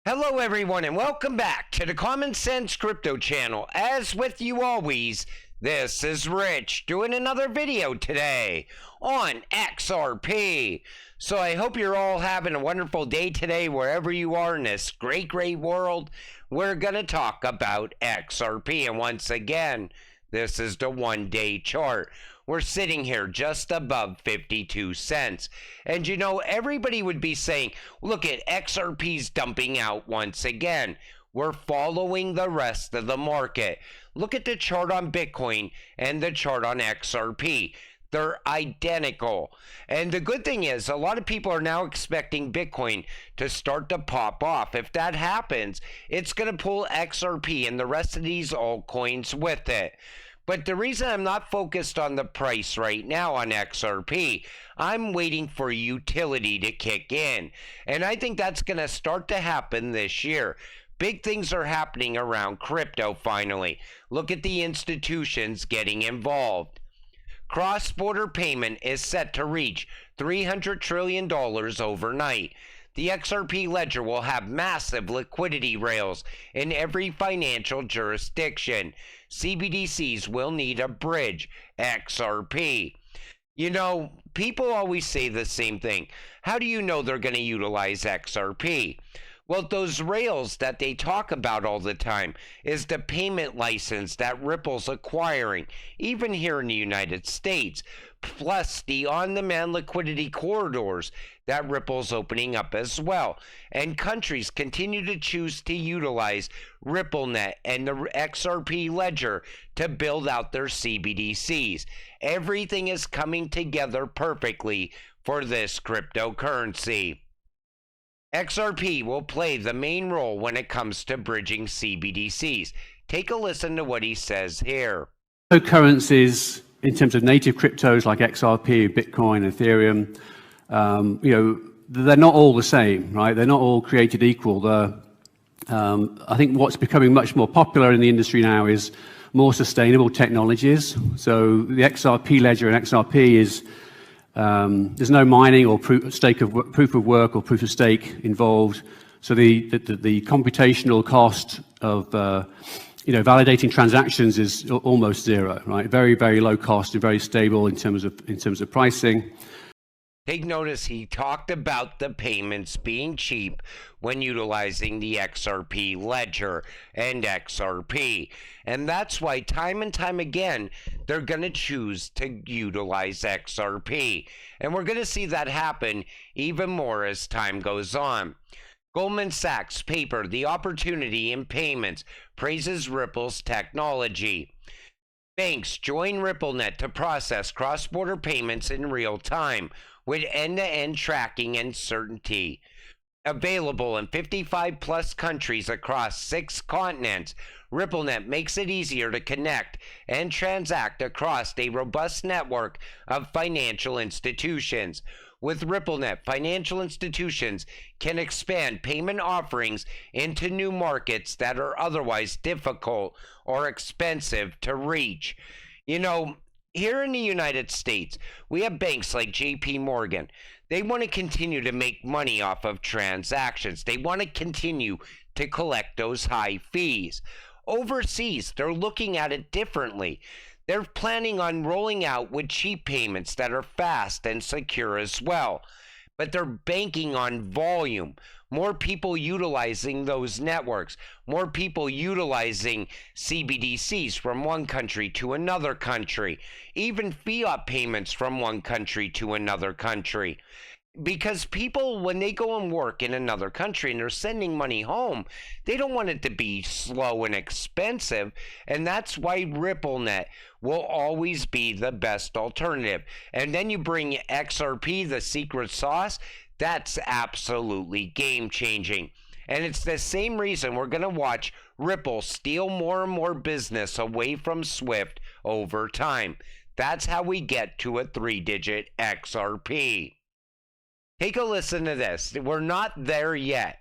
Hello, everyone, and welcome back to the Common Sense Crypto channel. As with you always, this is Rich doing another video today on XRP. So I hope you're all having a wonderful day today wherever you are in this great world. We're going to talk about XRP, and once again, this is the one-day chart. We're sitting here just above 52 cents. And you know, everybody would be saying, look at XRP's dumping out once again. We're following the rest of the market. Look at the chart on Bitcoin and the chart on XRP. They're identical. And the good thing is, a lot of people are now expecting Bitcoin to start to pop off. If that happens, it's going to pull XRP and the rest of these altcoins with it. But the reason I'm not focused on the price right now on XRP, I'm waiting for utility to kick in. And I think that's going to start to happen this year. Big things are happening around crypto finally. Look at the institutions getting involved. Cross-border payment is set to reach $300 trillion overnight. The XRP ledger will have massive liquidity rails in every financial jurisdiction. CBDCs will need a bridge, XRP. You know, people always say the same thing. How do you know they're going to utilize XRP? Well, those rails that they talk about all the time is the payment license that Ripple's acquiring, even here in the United States, plus the on-demand liquidity corridors that Ripple's opening up as well. And countries continue to choose to utilize RippleNet and the XRP ledger to build out their CBDCs. Everything is coming together perfectly for this cryptocurrency. XRP will play the main role when it comes to bridging CBDCs. Take a listen to what he says here. Currencies, in terms of native cryptos like XRP, Bitcoin, Ethereum, they're not all the same, right? They're not all created equal. I think what's becoming much more popular in the industry now is more sustainable technologies. So the XRP ledger and XRP is there's no mining or proof of work or proof of stake involved. So the computational cost of validating transactions is almost zero, right? Very, very low cost and very stable in terms of pricing. Take notice he talked about the payments being cheap when utilizing the XRP ledger and XRP. And that's why time and time again, they're going to choose to utilize XRP. And we're going to see that happen even more as time goes on. Goldman Sachs paper, The Opportunity in Payments, praises Ripple's technology. Banks join RippleNet to process cross-border payments in real time with end-to-end tracking and certainty. Available in 55 plus countries across 6 continents, RippleNet makes it easier to connect and transact across a robust network of financial institutions. With RippleNet, financial institutions can expand payment offerings into new markets that are otherwise difficult or expensive to reach. You know, here in the United States, we have banks like JP Morgan. They want to continue to make money off of transactions. They want to continue to collect those high fees. Overseas, they're looking at it differently. They're planning on rolling out with cheap payments that are fast and secure as well. But they're banking on volume. More people utilizing those networks, more people utilizing CBDCs from one country to another country, even fiat payments from one country to another country. Because people, when they go and work in another country and they're sending money home, they don't want it to be slow and expensive. And that's why RippleNet will always be the best alternative. And then you bring XRP, the secret sauce. That's absolutely game-changing. And it's the same reason we're going to watch Ripple steal more and more business away from Swift over time. That's how we get to a 3-digit XRP. Take a listen to this. We're not there yet.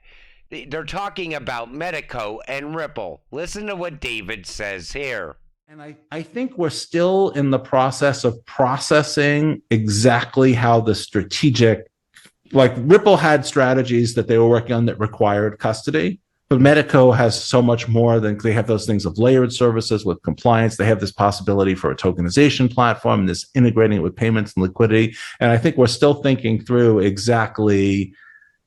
They're talking about Medico and Ripple. Listen to what David says here. And I think we're still in the process of processing exactly how the strategic like Ripple had strategies that they were working on that required custody, but Medico has so much more than they have those things of layered services with compliance. They have this possibility for a tokenization platform and this integrating it with payments and liquidity. And I think we're still thinking through exactly,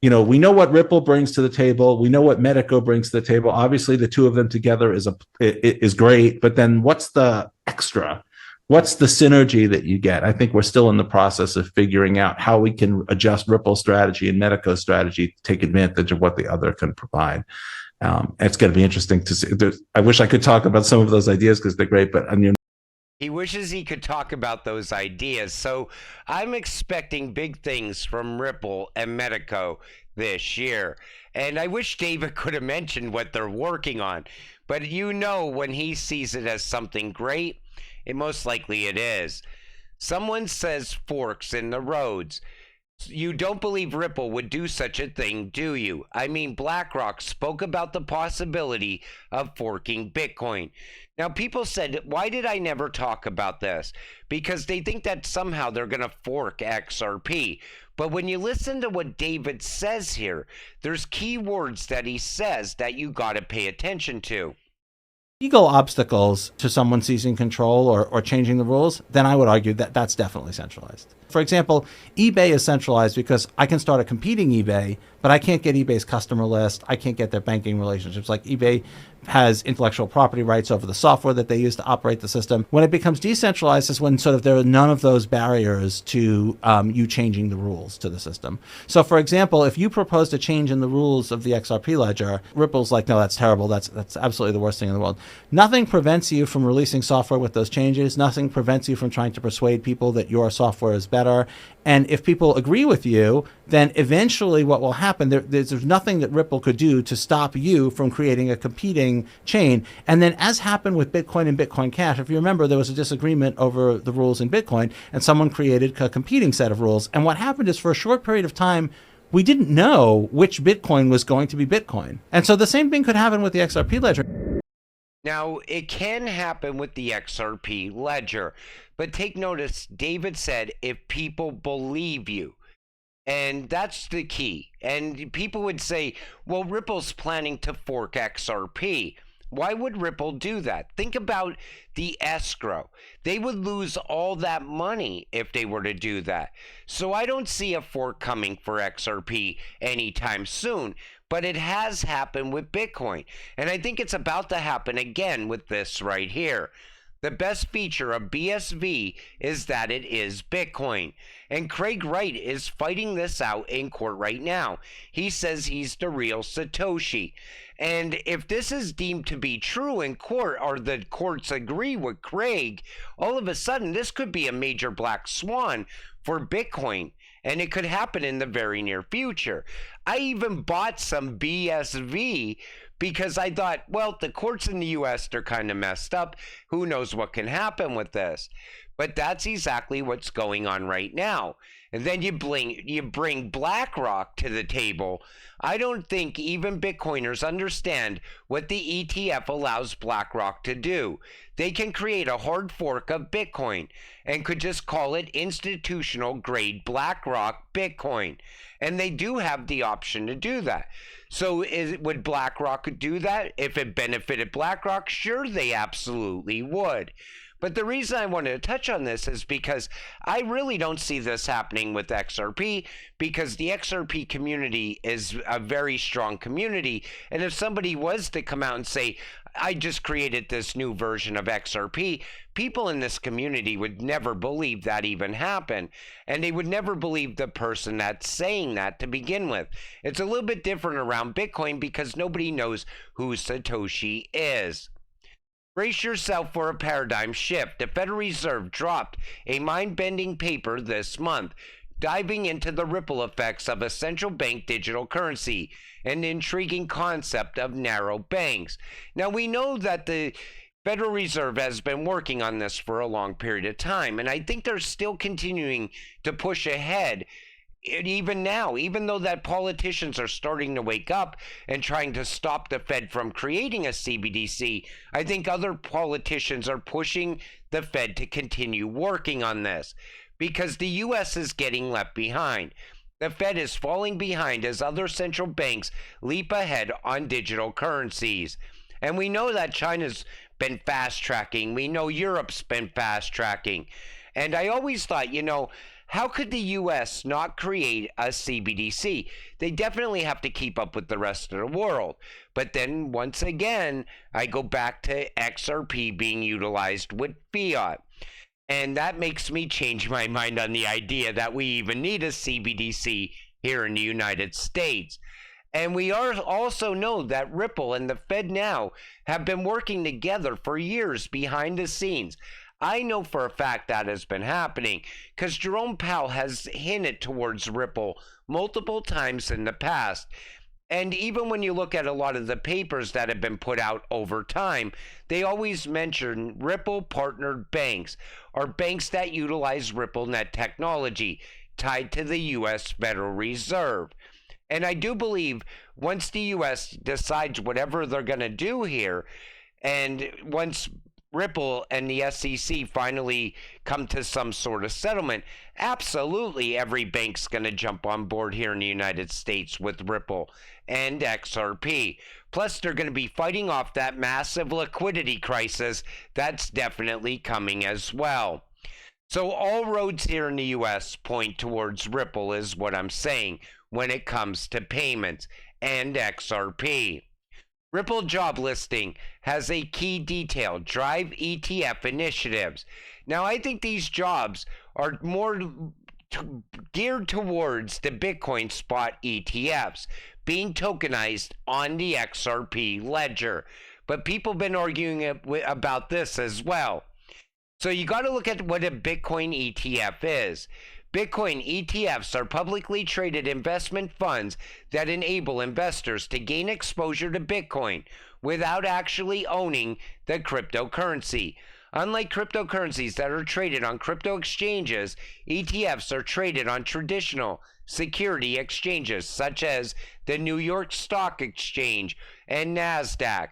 we know what Ripple brings to the table. We know what Medico brings to the table. Obviously, the two of them together is great, but then what's the extra? What's the synergy that you get? I think we're still in the process of figuring out how we can adjust Ripple strategy and Medico strategy to take advantage of what the other can provide. It's going to be interesting to see. I wish I could talk about some of those ideas because they're great, but He wishes he could talk about those ideas. So I'm expecting big things from Ripple and Medico this year. And I wish David could have mentioned what they're working on. But when he sees it as something great, it most likely it is. Someone says forks in the roads. You don't believe Ripple would do such a thing, do you? I mean, BlackRock spoke about the possibility of forking Bitcoin. Now, people said, why did I never talk about this? Because they think that somehow they're going to fork XRP. But when you listen to what David says here, there's key words that he says that you got to pay attention to. Legal obstacles to someone seizing control or changing the rules, then I would argue that that's definitely centralized. For example, eBay is centralized because I can start a competing eBay, but I can't get eBay's customer list. I can't get their banking relationships. Like eBay has intellectual property rights over the software that they use to operate the system. When it becomes decentralized is when sort of there are none of those barriers to you changing the rules to the system. So for example, if you proposed a change in the rules of the XRP ledger, Ripple's like, no, that's terrible. That's absolutely the worst thing in the world. Nothing prevents you from releasing software with those changes. Nothing prevents you from trying to persuade people that your software is better. And if people agree with you, then eventually what will happen, there's nothing that Ripple could do to stop you from creating a competing chain. And then as happened with Bitcoin and Bitcoin Cash, if you remember, there was a disagreement over the rules in Bitcoin, and someone created a competing set of rules. And what happened is for a short period of time, we didn't know which Bitcoin was going to be Bitcoin. And so the same thing could happen with the XRP ledger. Now, it can happen with the XRP ledger, but take notice, David said, if people believe you. And that's the key. And people would say, well, Ripple's planning to fork XRP. Why would Ripple do that? Think about the escrow. They would lose all that money if they were to do that. So I don't see a fork coming for XRP anytime soon. But it has happened with Bitcoin. And I think it's about to happen again with this right here. The best feature of BSV is that it is Bitcoin. And Craig Wright is fighting this out in court right now. He says he's the real Satoshi. And if this is deemed to be true in court, or the courts agree with Craig, all of a sudden this could be a major black swan for Bitcoin. And it could happen in the very near future. I even bought some BSV because I thought, well, the courts in the US, they're kind of messed up. Who knows what can happen with this? But that's exactly what's going on right now. And then you bring BlackRock to the table. I don't think even Bitcoiners understand what the ETF allows BlackRock to do. They can create a hard fork of Bitcoin and could just call it institutional grade BlackRock Bitcoin. And they do have the option to do that. So would BlackRock do that? If it benefited BlackRock, sure, they absolutely would. But the reason I wanted to touch on this is because I really don't see this happening with XRP, because the XRP community is a very strong community. And if somebody was to come out and say, I just created this new version of XRP, people in this community would never believe that even happened. And they would never believe the person that's saying that to begin with. It's a little bit different around Bitcoin because nobody knows who Satoshi is. Brace yourself for a paradigm shift. The Federal Reserve dropped a mind-bending paper this month, diving into the ripple effects of a central bank digital currency, an intriguing concept of narrow banks. Now, we know that the Federal Reserve has been working on this for a long period of time, and I think they're still continuing to push ahead. And even now, even though that politicians are starting to wake up and trying to stop the Fed from creating a CBDC, I think other politicians are pushing the Fed to continue working on this because the U.S. is getting left behind. The Fed is falling behind as other central banks leap ahead on digital currencies. And we know that China's been fast tracking. We know Europe's been fast tracking. And I always thought, how could the US not create a CBDC? They definitely have to keep up with the rest of the world. But then once again, I go back to XRP being utilized with fiat. And that makes me change my mind on the idea that we even need a CBDC here in the United States. And we also know that Ripple and the Fed now have been working together for years behind the scenes. I know for a fact that has been happening because Jerome Powell has hinted towards Ripple multiple times in the past. And even when you look at a lot of the papers that have been put out over time, they always mention Ripple partnered banks or banks that utilize RippleNet technology tied to the U.S. Federal Reserve. And I do believe once the U.S. decides whatever they're going to do here, and once Ripple and the SEC finally come to some sort of settlement, absolutely every bank's going to jump on board here in the United States with Ripple and XRP. Plus, they're going to be fighting off that massive liquidity crisis that's definitely coming as well. So all roads here in the U.S. point towards Ripple is what I'm saying when it comes to payments and XRP. Ripple job listing has a key detail: drive ETF initiatives. Now, I think these jobs are more geared towards the Bitcoin spot ETFs being tokenized on the XRP ledger. But people have been arguing about this as well. So you got to look at what a Bitcoin ETF is. Bitcoin ETFs are publicly traded investment funds that enable investors to gain exposure to Bitcoin without actually owning the cryptocurrency. Unlike cryptocurrencies that are traded on crypto exchanges, ETFs are traded on traditional security exchanges such as the New York Stock Exchange and NASDAQ.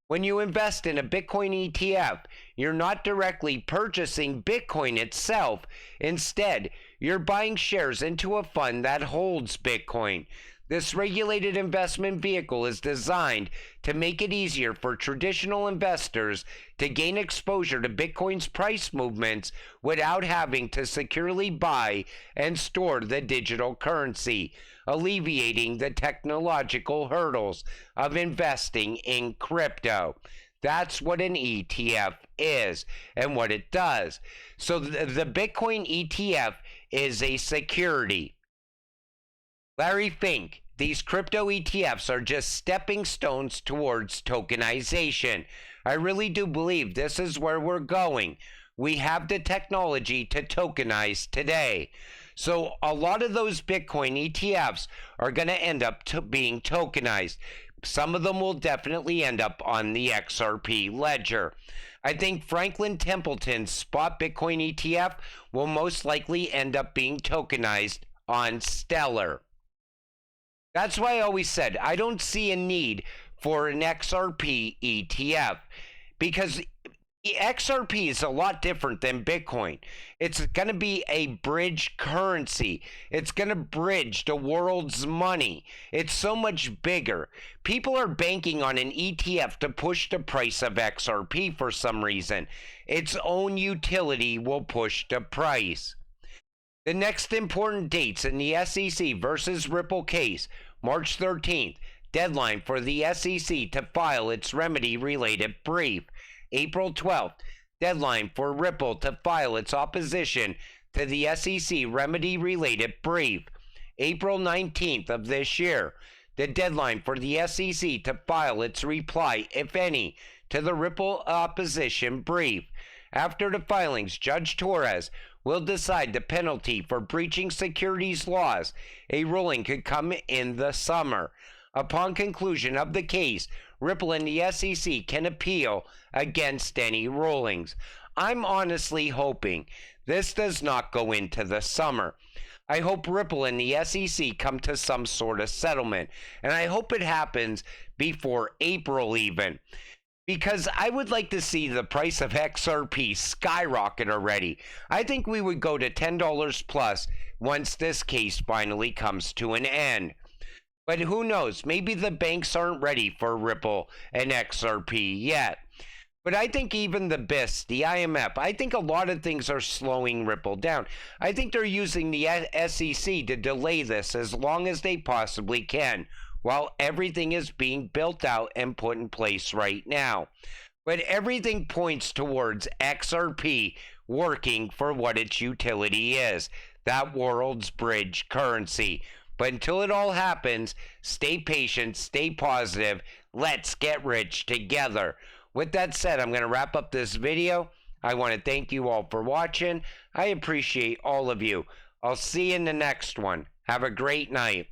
When you invest in a Bitcoin ETF, you're not directly purchasing Bitcoin itself. Instead, you're buying shares into a fund that holds Bitcoin. This regulated investment vehicle is designed to make it easier for traditional investors to gain exposure to Bitcoin's price movements without having to securely buy and store the digital currency, alleviating the technological hurdles of investing in crypto. That's what an ETF is and what it does. So the Bitcoin ETF is a security. Larry Fink, these crypto ETFs are just stepping stones towards tokenization. I really do believe this is where we're going. We have the technology to tokenize today. So a lot of those Bitcoin ETFs are going to end up being tokenized. Some of them will definitely end up on the XRP ledger. I think Franklin Templeton's spot Bitcoin ETF will most likely end up being tokenized on Stellar. That's why I always said I don't see a need for an XRP ETF because XRP is a lot different than Bitcoin. It's going to be a bridge currency. It's going to bridge the world's money. It's so much bigger. People are banking on an ETF to push the price of XRP for some reason. Its own utility will push the price. The next important dates in the SEC versus Ripple case: March 13th, deadline for the SEC to file its remedy-related brief. April 12th, deadline for Ripple to file its opposition to the SEC remedy-related brief. April 19th of this year, the deadline for the SEC to file its reply, if any, to the Ripple opposition brief. After the filings, Judge Torres will decide the penalty for breaching securities laws. A ruling could come in the summer. Upon conclusion of the case, Ripple and the SEC can appeal against any rulings. I'm honestly hoping this does not go into the summer. I hope Ripple and the SEC come to some sort of settlement, and I hope it happens before April even. because I would like to see the price of XRP skyrocket already. I think we would go to $10 plus once this case finally comes to an end. But who knows? Maybe the banks aren't ready for Ripple and XRP yet. But I think even the BIS, the IMF, I think a lot of things are slowing Ripple down. I think they're using the SEC to delay this as long as they possibly can, while everything is being built out and put in place right now. But everything points towards XRP working for what its utility is, that world's bridge currency. But until it all happens, stay patient, stay positive, let's get rich together. With that said, I'm going to wrap up this video. I want to thank you all for watching. I appreciate all of you. I'll see you in the next one. Have a great night.